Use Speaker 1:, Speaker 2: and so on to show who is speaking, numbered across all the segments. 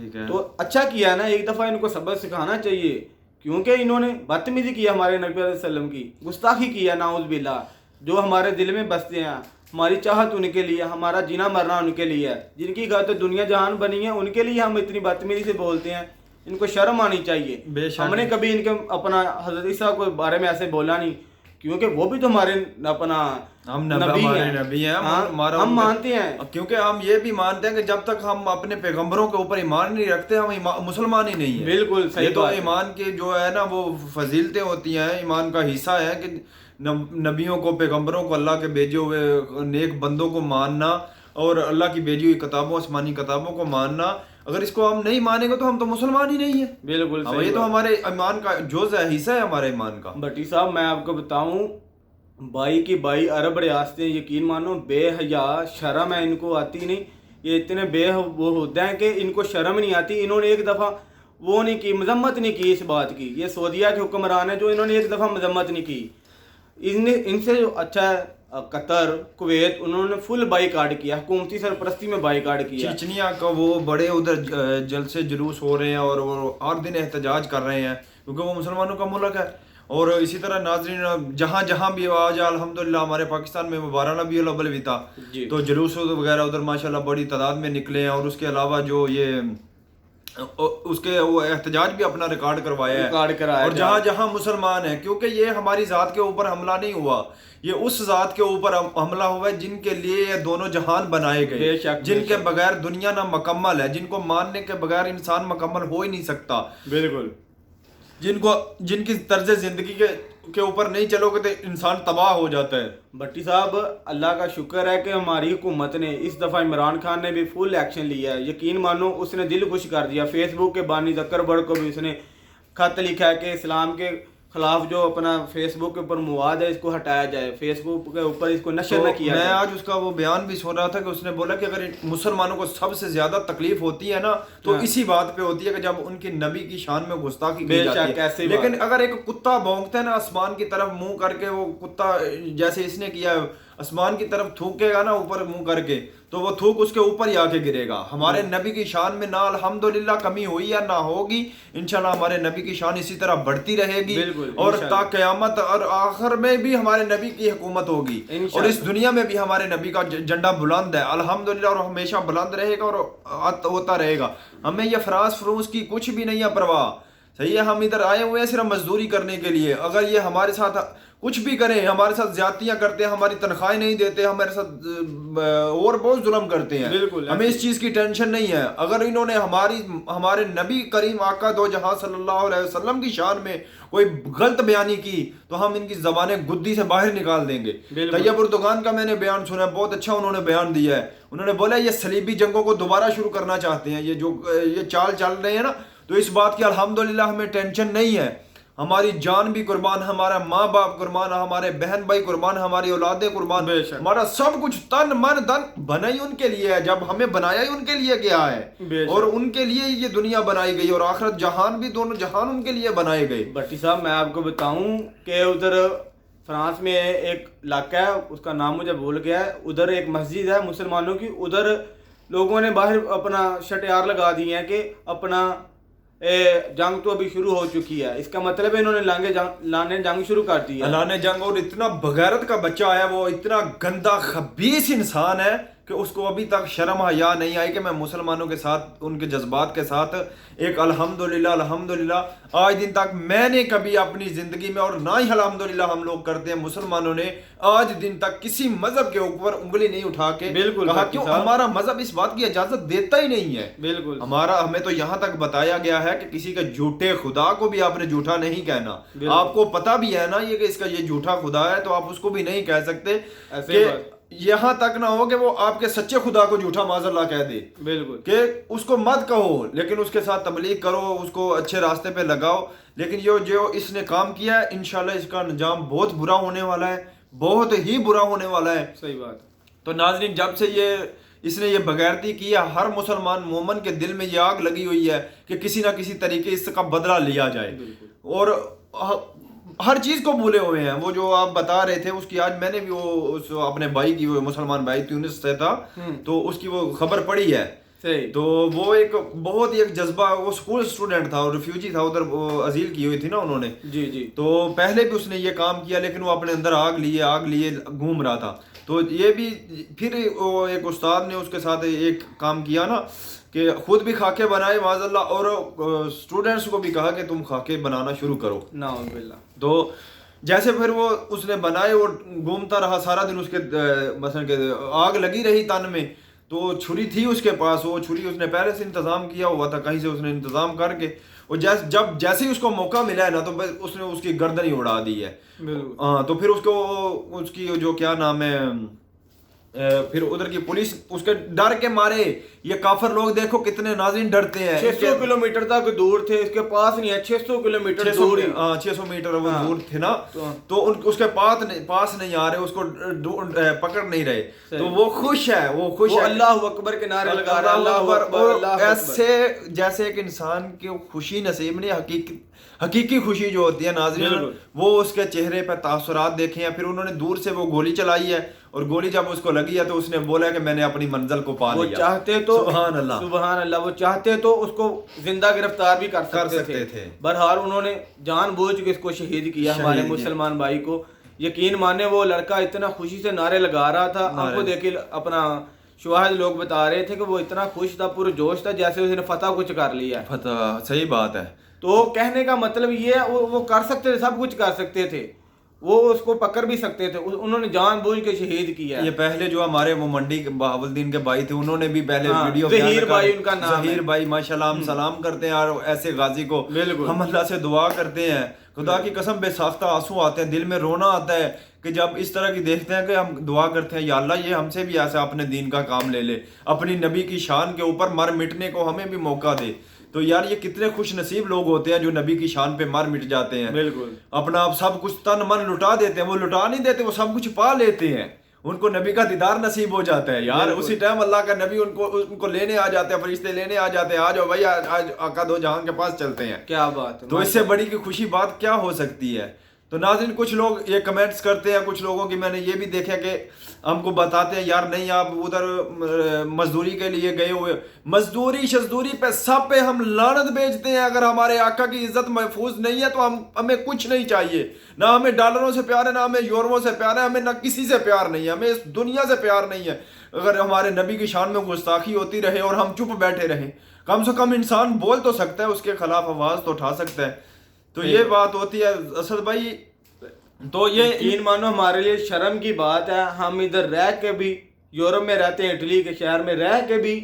Speaker 1: ٹھیک ہے.
Speaker 2: تو اچھا کیا نا, ایک دفعہ ان کو سبق سکھانا چاہیے, کیونکہ انہوں نے بدتمیزی کی ہمارے نبی علیہ السلام کی, گستاخی کیا نعوذ باللہ. جو ہمارے دل میں بستے ہیں, ہماری چاہت ان کے لیے, ہمارا جینا مرنا ان کے لیے ہے, جن کی گھر تو دنیا جہان بنی ہے, ان کے لیے ہم اتنی بدتمیزی سے بولتے ہیں. ان کو شرم آنی چاہیے. ہم نے کبھی ان کے اپنا حضرت عیسیٰ کے بارے میں ایسے بولا نہیں, کیونکہ وہ بھی تو ہمارے اپنا
Speaker 1: نبی ہیں,
Speaker 2: ہم مانتے ہیں.
Speaker 1: کیونکہ ہم یہ بھی مانتے ہیں کہ جب تک ہم اپنے پیغمبروں کے اوپر ایمان نہیں رکھتے ہم مسلمان ہی نہیں ہیں.
Speaker 2: بالکل صحیح.
Speaker 1: یہ تو ایمان کی جو ہے نا وہ فضیلتیں ہوتی ہیں, ایمان کا حصہ ہے کہ نبیوں کو, پیغمبروں کو, اللہ کے بھیجے ہوئے نیک بندوں کو ماننا اور اللہ کی بھیجی ہوئی کتابوں, آسمانی کتابوں کو ماننا. اگر اس کو ہم نہیں مانیں گے تو ہم تو مسلمان ہی نہیں ہیں.
Speaker 2: بالکل صحیح.
Speaker 1: یہ تو ہمارے ایمان کا جزء ہے, حصہ ہے ہمارے ایمان کا.
Speaker 2: بٹی صاحب میں آپ کو بتاؤں, 22 عرب ریاستیں, یقین مانو بے حیا, شرم ہے ان کو آتی نہیں. یہ اتنے بے وہ ہوتے ہیں کہ ان کو شرم نہیں آتی. انہوں نے ایک دفعہ وہ نہیں کی, مذمت نہیں کی اس بات کی. یہ سعودیہ کے حکمران ہیں جو انہوں نے ایک دفعہ مذمت نہیں کی. ان سے جو اچھا ہے قطر, کویت, انہوں نے فل بائیکاٹ کیا, حکومتی سرپرستی میں بائیکاٹ کیا.
Speaker 1: چچنیا کا وہ بڑے ادھر جلسے جلوس ہو رہے ہیں اور وہ ہر دن احتجاج کر رہے ہیں کیونکہ وہ مسلمانوں کا ملک ہے. اور اسی طرح ناظرین جہاں جہاں بھی آج الحمدللہ ہمارے پاکستان میں 12 ربیع الاول بھی تھا, تو جلوس وغیرہ ادھر ماشاءاللہ بڑی تعداد میں نکلے ہیں. اور اس کے علاوہ جو یہ اس کے وہ احتجاج بھی اپنا ریکارڈ کروایا ہے. اور جہاں جہاں مسلمان ہیں, کیونکہ یہ ہماری ذات کے اوپر حملہ نہیں ہوا, یہ اس ذات کے اوپر حملہ ہوا ہے جن کے لیے یہ دونوں جہان بنائے گئے, جن کے بغیر دنیا نہ مکمل ہے, جن کو ماننے کے بغیر انسان مکمل ہو ہی نہیں سکتا.
Speaker 2: بالکل.
Speaker 1: جن کی طرز زندگی کے اوپر نہیں چلو گے تو انسان تباہ ہو جاتا ہے.
Speaker 2: بٹی صاحب اللہ کا شکر ہے کہ ہماری حکومت نے اس دفعہ عمران خان نے بھی فل ایکشن لیا ہے. یقین مانو اس نے دل خوش کر دیا. فیس بک کے بانی زکربرگ کو بھی اس نے خط لکھا ہے کہ اسلام کے خلاف جو اپنا فیس بک کے اوپر مواد ہے اس کو ہٹایا جائے, فیس بک کے اوپر اس کو نشر نہ کیا جائے.
Speaker 1: میں آج اس کا وہ بیان بھی سن رہا تھا کہ اس نے بولا کہ اگر مسلمانوں کو سب سے زیادہ تکلیف ہوتی ہے نا تو اسی بات پہ ہوتی ہے کہ جب ان کی نبی کی شان میں گستاخی کی جاتی ہے. لیکن اگر ایک کتا بھونکتا ہے نا آسمان کی طرف منہ کر کے, وہ کتا جیسے اس نے کیا آسمان کی طرف تھوکے گا نا اوپر منہ کر کے, تو وہ تھوک اس کے اوپر ہی آ کے گرے گا. ہمارے نبی کی شان میں نہ الحمدللہ کمی ہوئی یا نہ ہوگی, انشاءاللہ ہمارے نبی کی شان اسی طرح بڑھتی رہے گی اور تا قیامت اور آخر میں بھی ہمارے نبی کی حکومت ہوگی اور اس دنیا میں بھی ہمارے نبی کا جھنڈا بلند ہے الحمدللہ اور ہمیشہ بلند رہے گا اور ہوتا رہے گا. ہمیں یہ فروس کی کچھ بھی نہیں ہے پرواہ. صحیح ہے, ہم ادھر آئے ہوئے ہیں صرف مزدوری کرنے کے لیے. اگر یہ ہمارے ساتھ کچھ بھی کریں, ہمارے ساتھ زیادتیاں کرتے ہیں, ہماری تنخواہیں نہیں دیتے, ہمارے ساتھ اور بہت ظلم کرتے ہیں, ہمیں اس چیز کی ٹینشن نہیں ہے. اگر انہوں نے ہمارے نبی کریم آقا دو جہاں صلی اللہ علیہ وسلم کی شان میں کوئی غلط بیانی کی تو ہم ان کی زبانیں گدی سے باہر نکال دیں گے. طیب اردگان کا میں نے بیان سنا, بہت اچھا انہوں نے بیان دیا ہے. انہوں نے بولا یہ صلیبی جنگوں کو دوبارہ شروع کرنا چاہتے ہیں, یہ چال چل رہے ہیں نا, تو اس بات کی الحمدللہ ہمیں ٹینشن نہیں ہے. ہماری جان بھی قربان, ہمارا ماں باپ قربان, ہمارے بہن بھائی قربان, ہماری اولادیں قربان, ہمارا سب کچھ تن من دن بنا ہی ان کے لیے ہے. جب ہمیں بنایا ہی ان کے لیے کیا ہے, اور ان کے لیے یہ دنیا بنائی گئی اور آخرت جہان بھی, دونوں جہان ان کے لیے بنائے گئے.
Speaker 2: بٹی صاحب میں آپ کو بتاؤں کہ ادھر فرانس میں ایک علاقہ ہے, اس کا نام مجھے بھول گیا ہے, ادھر ایک مسجد ہے مسلمانوں کی. ادھر لوگوں نے باہر اپنا شٹیار لگا دی ہیں کہ اپنا جنگ تو ابھی شروع ہو چکی ہے. اس کا مطلب ہے انہوں نے لانے جنگ شروع کر دی ہے.
Speaker 1: لانے جنگ, اور اتنا بغیرت کا بچہ ہے, وہ اتنا گندا خبیث انسان ہے کہ اس کو ابھی تک شرم حیا نہیں آئی کہ میں مسلمانوں کے ساتھ, ان کے جذبات کے ساتھ ایک الحمدللہ آج دن تک میں نے کبھی اپنی زندگی میں, اور نہ ہی الحمدللہ ہم لوگ کرتے ہیں, مسلمانوں نے آج دن تک کسی مذہب کے اوپر انگلی نہیں اٹھا کے کہا کیوں ہمارا مذہب اس بات کی اجازت دیتا ہی نہیں ہے.
Speaker 2: بالکل
Speaker 1: ہمیں تو یہاں تک بتایا گیا ہے کہ کسی کے جھوٹے خدا کو بھی آپ نے جھوٹا نہیں کہنا. آپ کو پتا بھی ہے نا یہ کہ اس کا یہ جھوٹا خدا ہے, تو آپ اس کو بھی نہیں کہہ سکتے کہ یہاں تک نہ ہو کہ وہ آپ کے سچے خدا کو جھوٹا معاذ اللہ کہہ دے.
Speaker 2: بالکل
Speaker 1: کہ اس کو مت کہو, لیکن اس کے ساتھ تبلیغ کرو, اس کو اچھے راستے پہ لگاؤ. لیکن جو اس نے کام کیا ہے انشاءاللہ اس کا انجام بہت برا ہونے والا ہے, بہت ہی برا ہونے والا ہے.
Speaker 2: صحیح بات. تو
Speaker 1: ناظرین جب سے اس نے یہ بغیرتی کی ہے, ہر مسلمان مومن کے دل میں یہ آگ لگی ہوئی ہے کہ کسی نہ کسی طریقے اس کا بدلہ لیا جائے. اور ہر چیز کو بھولے ہوئے ہیں. وہ جو آپ بتا رہے تھے اس کی, آج میں نے بھی وہ اپنے بھائی کی, وہ مسلمان بھائی تیونس سے تھا, تو اس کی وہ خبر پڑی ہے
Speaker 2: صحیح.
Speaker 1: تو وہ ایک بہت ہی ایک جذبہ, وہ اسکول اسٹوڈنٹ تھا اور ریفیوجی تھا ادھر, ازیل کی ہوئی تھی نا انہوں نے.
Speaker 2: جی جی.
Speaker 1: تو پہلے بھی اس نے یہ کام کیا, لیکن وہ اپنے اندر آگ لیے گھوم رہا تھا. تو یہ بھی پھر وہ ایک استاد نے اس کے ساتھ ایک کام کیا نا کہ خود بھی خاکے بنائے معاذ اللہ, اور اسٹوڈنٹس کو بھی کہا کہ تم خاکے بنانا شروع کرو.
Speaker 2: نعوذ باللہ.
Speaker 1: تو جیسے پھر وہ اس نے بنائے اور گھومتا رہا سارا دن, اس کے مثلا کہ آگ لگی رہی تن میں, تو چھری تھی اس کے پاس, وہ چھری اس نے پہلے سے انتظام کیا ہوا تھا, کہیں سے اس نے انتظام کر کے, اور جیسے ہی اس کو موقع ملا ہے نا تو بس اس نے اس کی گردن ہی اڑا دی ہے. ہاں, تو پھر اس کی جو کیا نام ہے, پھر ادھر کی پولیس اس کے ڈر کے مارے, یہ کافر لوگ دیکھو کتنے ناظرین ڈرتے ہیں.
Speaker 2: 600 کلومیٹر تک دور تھے, اس کے پاس نہیں ہے, 600 کلومیٹر دور,
Speaker 1: 600 میٹر وہ دور تھے نا, تو اس کے پاس نہیں آ رہے, اس کو پکڑ نہیں رہے, تو وہ خوش ہے, وہ
Speaker 2: اللہ اکبر کے نعرے لگا رہا ہے, اللہ اکبر.
Speaker 1: ایسے جیسے ایک انسان کی خوشی نصیب نہیں, حقیقی خوشی جو ہوتی ہے ناظرین, وہ اس کے چہرے پہ تاثرات دیکھے ہیں. پھر انہوں نے دور سے وہ گولی چلائی ہے, اور گولی جب اس کو لگی ہے تو اس نے بولا کہ میں نے اپنی منزل کو پا لیا.
Speaker 2: وہ چاہتے تو
Speaker 1: سبحان اللہ,
Speaker 2: سبحان اللہ, وہ چاہتے تو اس کو زندہ گرفتار بھی کر سکتے تھے. بہرحال انہوں نے جان بوجھ کے اس کو شہید کیا, ہمارے مسلمان بھائی کو. یقین مانے وہ لڑکا اتنا خوشی سے نعرے لگا رہا تھا, ہم کو دیکھے اپنا شواہد لوگ بتا رہے تھے کہ وہ اتنا خوش تھا, پورا جوش تھا, جیسے اس نے فتح کچھ کر لیا.
Speaker 1: فتح, صحیح بات ہے.
Speaker 2: تو کہنے کا مطلب یہ ہے وہ کر سکتے تھے, سب کچھ کر سکتے تھے, وہ اس کو پکڑ بھی سکتے تھے, انہوں نے جان بوجھ کے شہید کیا.
Speaker 1: یہ پہلے جو ہمارے وہ منڈی بہاولدین کے بھائی تھے, انہوں نے بھی پہلے ویڈیو,
Speaker 2: ظہیر بھائی ان کا نام ہے,
Speaker 1: ظہیر بھائی ماشاءاللہ, ہم سلام کرتے ہیں, اور ایسے غازی کو ہم اللہ سے دعا کرتے ہیں, خدا کی قسم بے ساختہ آنسو آتے ہیں, دل میں رونا آتا ہے کہ جب اس طرح کی دیکھتے ہیں, کہ ہم دعا کرتے ہیں یا اللہ یہ ہم سے بھی ایسا اپنے دین کا کام لے لے, اپنی نبی کی شان کے اوپر مر مٹنے کو ہمیں بھی موقع دے. تو یار یہ کتنے خوش نصیب لوگ ہوتے ہیں جو نبی کی شان پہ مر مٹ جاتے ہیں,
Speaker 2: بالکل
Speaker 1: اپنا سب کچھ تن من لٹا دیتے ہیں. وہ لٹا نہیں دیتے, وہ سب کچھ پا لیتے ہیں, ان کو نبی کا دیدار نصیب ہو جاتا ہے یار. اسی ٹائم اللہ کا نبی ان کو لینے آ جاتے ہیں, فرشتے لینے آ جاتے ہیں, آ جاؤ بھائی آج آقا دو جہاں کے پاس چلتے ہیں.
Speaker 2: کیا بات ہے,
Speaker 1: تو اس سے بڑی کی خوشی بات کیا ہو سکتی ہے. تو ناظرین کچھ لوگ یہ کمنٹس کرتے ہیں, کچھ لوگوں کی میں نے یہ بھی دیکھا کہ ہم کو بتاتے ہیں یار نہیں آپ ادھر مزدوری کے لیے گئے ہوئے, مزدوری شزدوری پہ سب پہ ہم لعنت بھیجتے ہیں. اگر ہمارے آقا کی عزت محفوظ نہیں ہے تو ہمیں کچھ نہیں چاہیے, نہ ہمیں ڈالروں سے پیار ہے, نہ ہمیں یورووں سے پیار ہے, ہمیں نہ کسی سے پیار نہیں ہے, ہمیں اس دنیا سے پیار نہیں ہے. اگر ہمارے نبی کی شان میں گستاخی ہوتی رہے اور ہم چپ بیٹھے رہیں, کم سے کم انسان بول تو سکتا ہے, اس کے خلاف آواز تو اٹھا سکتا ہے. تو یہ بات ہوتی ہے اسد بھائی.
Speaker 2: تو یہ یقین مانو ہمارے لیے شرم کی بات ہے, ہم ادھر رہ کے بھی یورپ میں رہتے ہیں, اٹلی کے شہر میں رہ کے بھی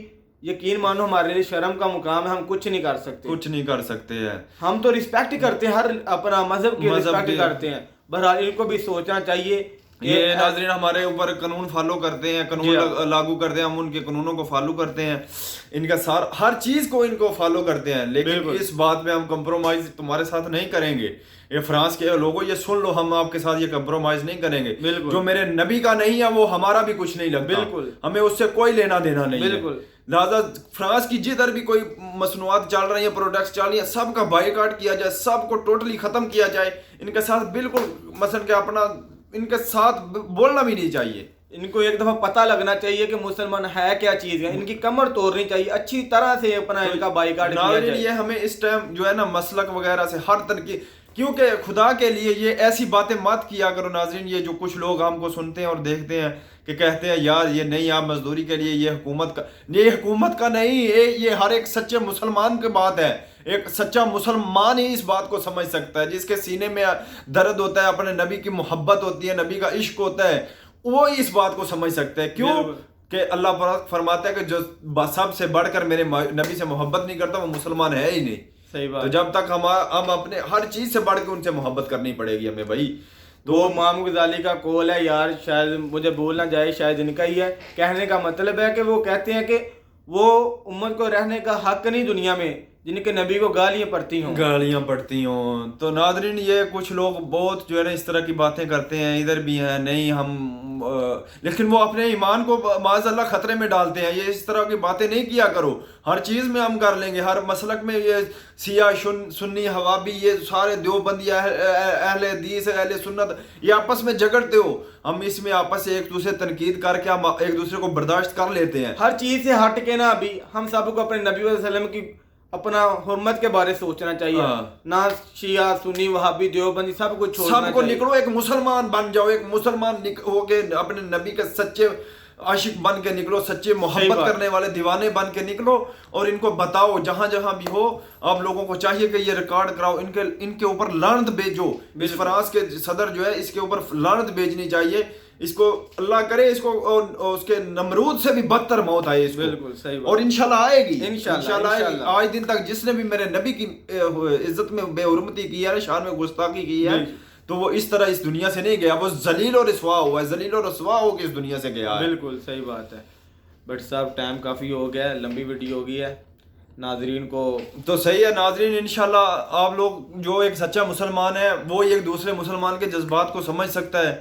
Speaker 2: یقین مانو ہمارے لیے شرم کا مقام ہے, ہم کچھ نہیں کر سکتے,
Speaker 1: کچھ نہیں کر سکتے ہیں.
Speaker 2: ہم تو رسپیکٹ ہی کرتے ہیں, ہر اپنا مذہب کی رسپیکٹ کرتے ہیں. بہرحال ان کو بھی سوچنا چاہیے.
Speaker 1: یہ ناظرین ہمارے اوپر قانون فالو کرتے ہیں, قانون لاگو کرتے ہیں, ہم ان کے قانونوں کو فالو کرتے ہیں, ان کا ہر چیز کو ان کو فالو کرتے ہیں, لیکن اس بات میں ہم کمپرومائز تمہارے ساتھ نہیں کریں گے. یہ فرانس کے لوگوں یہ سن لو, ہم آپ کے ساتھ یہ کمپرومائز نہیں کریں گے. جو میرے نبی کا نہیں ہے وہ ہمارا بھی کچھ نہیں لگتا, ہمیں اس سے کوئی لینا دینا نہیں ہے. لہٰذا فرانس کی جدھر بھی کوئی مصنوعات چل رہی ہیں, پروڈکٹس چل رہی ہیں, سب کا بائیکاٹ کیا جائے, سب کو ٹوٹلی ختم کیا جائے. ان کے ساتھ بالکل مثلا کہ اپنا ان کے ساتھ بولنا بھی نہیں چاہیے.
Speaker 2: ان کو ایک دفعہ پتہ لگنا چاہیے کہ مسلمان ہے کیا چیز ہے, ان کی کمر توڑنی چاہیے, اچھی طرح سے اپنا ان کا بائیکاٹ کیا جائے.
Speaker 1: یہ ہمیں اس ٹائم جو ہے نا مسلک وغیرہ سے ہر طرح کی, کیونکہ خدا کے لیے یہ ایسی باتیں مت کیا کرو ناظرین. یہ جو کچھ لوگ ہم کو سنتے ہیں اور دیکھتے ہیں کہ کہتے ہیں یار یہ نہیں, آپ مزدوری کے لیے یہ حکومت کا نہیں, یہ ہر ایک سچے مسلمان کی بات ہے. ایک سچا مسلمان ہی اس بات کو سمجھ سکتا ہے, جس کے سینے میں درد ہوتا ہے, اپنے نبی کی محبت ہوتی ہے, نبی کا عشق ہوتا ہے, وہ اس بات کو سمجھ سکتا ہے. کیوں کہ اللہ فرماتا ہے کہ جو سب سے بڑھ کر میرے نبی سے محبت نہیں کرتا وہ مسلمان ہے ہی نہیں.
Speaker 2: صحیح بات.
Speaker 1: تو جب تک ہم اپنے ہر چیز سے بڑھ کے ان سے محبت کرنی پڑے گی ہمیں بھائی.
Speaker 2: تو امام غزالی کا قول ہے یار, شاید مجھے بولنا جائے, شاید ان کا ہی ہے. کہنے کا مطلب ہے کہ وہ کہتے ہیں کہ وہ امت کو رہنے کا حق نہیں دنیا میں, جن کے نبی کو گالیاں پڑتی ہوں
Speaker 1: تو ناظرین یہ کچھ لوگ بہت جو ہے نا اس طرح کی باتیں کرتے ہیں، ادھر بھی ہیں نہیں ہم لیکن وہ اپنے ایمان کو معاذ اللہ خطرے میں ڈالتے ہیں. یہ اس طرح کی باتیں نہیں کیا کرو، ہر چیز میں ہم کر لیں گے، ہر مسلک میں. یہ سیاہ سنی حوابی یہ سارے دیوبندی اہل حدیث اہل سنت یہ آپس میں جھگڑتے ہو، ہم اس میں آپس سے ایک دوسرے تنقید کر کے ہم ایک دوسرے کو برداشت کر لیتے ہیں.
Speaker 2: ہر چیز سے ہٹ کے نا ابھی ہم سب کو اپنے نبی صلی اللہ علیہ وسلم کی اپنا حرمت کے بارے سوچنا چاہیے. نہ شیعہ سنی وہابی دیوبندی سب کو چھوڑنا
Speaker 1: سب کو
Speaker 2: چاہیے.
Speaker 1: نکلو، ایک مسلمان بن جاؤ، ایک مسلمان ہو کے اپنے نبی کے سچے عاشق بن کے نکلو، سچے محبت کرنے والے دیوانے بن کے نکلو، اور ان کو بتاؤ جہاں جہاں بھی ہو. آپ لوگوں کو چاہیے کہ یہ ریکارڈ کراؤ، ان کے اوپر لعنت بھیجو. اس فرانس کے صدر جو ہے اس کے اوپر لعنت بھیجنی چاہیے. اس کو اللہ کرے اس کو اس کے نمرود سے بھی بدتر موت آئے اس کو.
Speaker 2: بالکل صحیح بات.
Speaker 1: اور انشاءاللہ آئے گی،
Speaker 2: انشاءاللہ
Speaker 1: آئے گی. آج دن تک جس نے بھی میرے نبی کی عزت میں بے حرمتی کی ہے، شان میں گستاخی کی ہے، تو وہ اس طرح اس دنیا سے نہیں گیا، وہ ذلیل و رسوا ہوا ہے، ذلیل و رسوا ہو کے اس دنیا سے گیا ہے.
Speaker 2: بالکل صحیح بات ہے. بٹ صاحب ٹائم کافی ہو گیا ہے، لمبی ویڈیو ہو گئی ہے. ناظرین کو
Speaker 1: تو صحیح ہے ناظرین، انشاءاللہ آپ لوگ جو ایک سچا مسلمان ہے وہ ایک دوسرے مسلمان کے جذبات کو سمجھ سکتا ہے.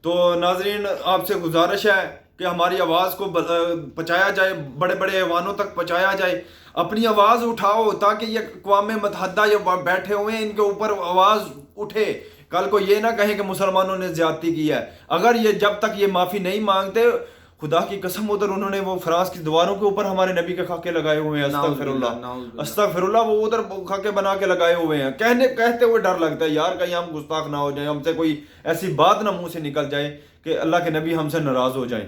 Speaker 1: تو ناظرین آپ سے گزارش ہے کہ ہماری آواز کو پہنچایا جائے، بڑے بڑے ایوانوں تک پہنچایا جائے. اپنی آواز اٹھاؤ تاکہ یہ اقوام متحدہ یہ بیٹھے ہوئے ہیں ان کے اوپر آواز اٹھے. کل کو یہ نہ کہیں کہ مسلمانوں نے زیادتی کی ہے. اگر یہ جب تک یہ معافی نہیں مانگتے، خدا کی قسم ادھر انہوں نے وہ فرانس کی دیواروں کے اوپر ہمارے نبی کے خاکے لگائے ہوئے ہیں. استغفر اللہ استغفر اللہ، وہ ادھر خاکے بنا کے لگائے ہوئے ہیں. کہتے ہوئے ڈر لگتا ہے یار کہیں ہم گستاخ نہ ہو جائیں، ہم سے کوئی ایسی بات نہ منہ سے نکل جائے کہ اللہ کے نبی ہم سے ناراض ہو جائیں،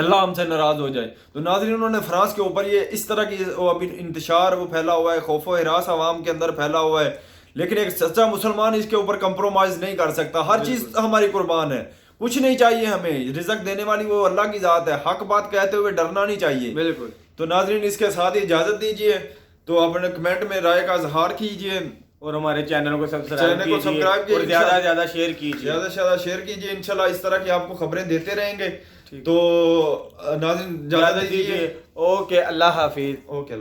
Speaker 1: اللہ ہم سے ناراض ہو جائے. تو ناظرین انہوں نے فرانس کے اوپر یہ اس طرح کی ابھی انتشار وہ پھیلا ہوا ہے، خوف و ہراس عوام کے اندر پھیلا ہوا ہے. لیکن ایک سچا مسلمان اس کے اوپر کمپرومائز نہیں کر سکتا. ہر چیز ہماری قربان ہے، کچھ نہیں چاہیے ہمیں. رزق دینے والی وہ اللہ کی ذات ہے، حق بات کہتے ہوئے ڈرنا نہیں چاہیے.
Speaker 2: بالکل.
Speaker 1: تو ناظرین اس کے ساتھ ہی اجازت دیجیے. تو اپنے کمنٹ میں رائے کا اظہار کیجیے
Speaker 2: اور ہمارے چینل کو سبسکرائب کیجیے اور زیادہ سے زیادہ شیئر کیجیے.
Speaker 1: زیادہ سے زیادہ شیئر کیجیے. انشاءاللہ اس طرح کی آپ کو خبریں دیتے رہیں گے. تو ناظرین اجازت دیجیے.
Speaker 2: اوکے اللہ حافظ.
Speaker 1: اوکے.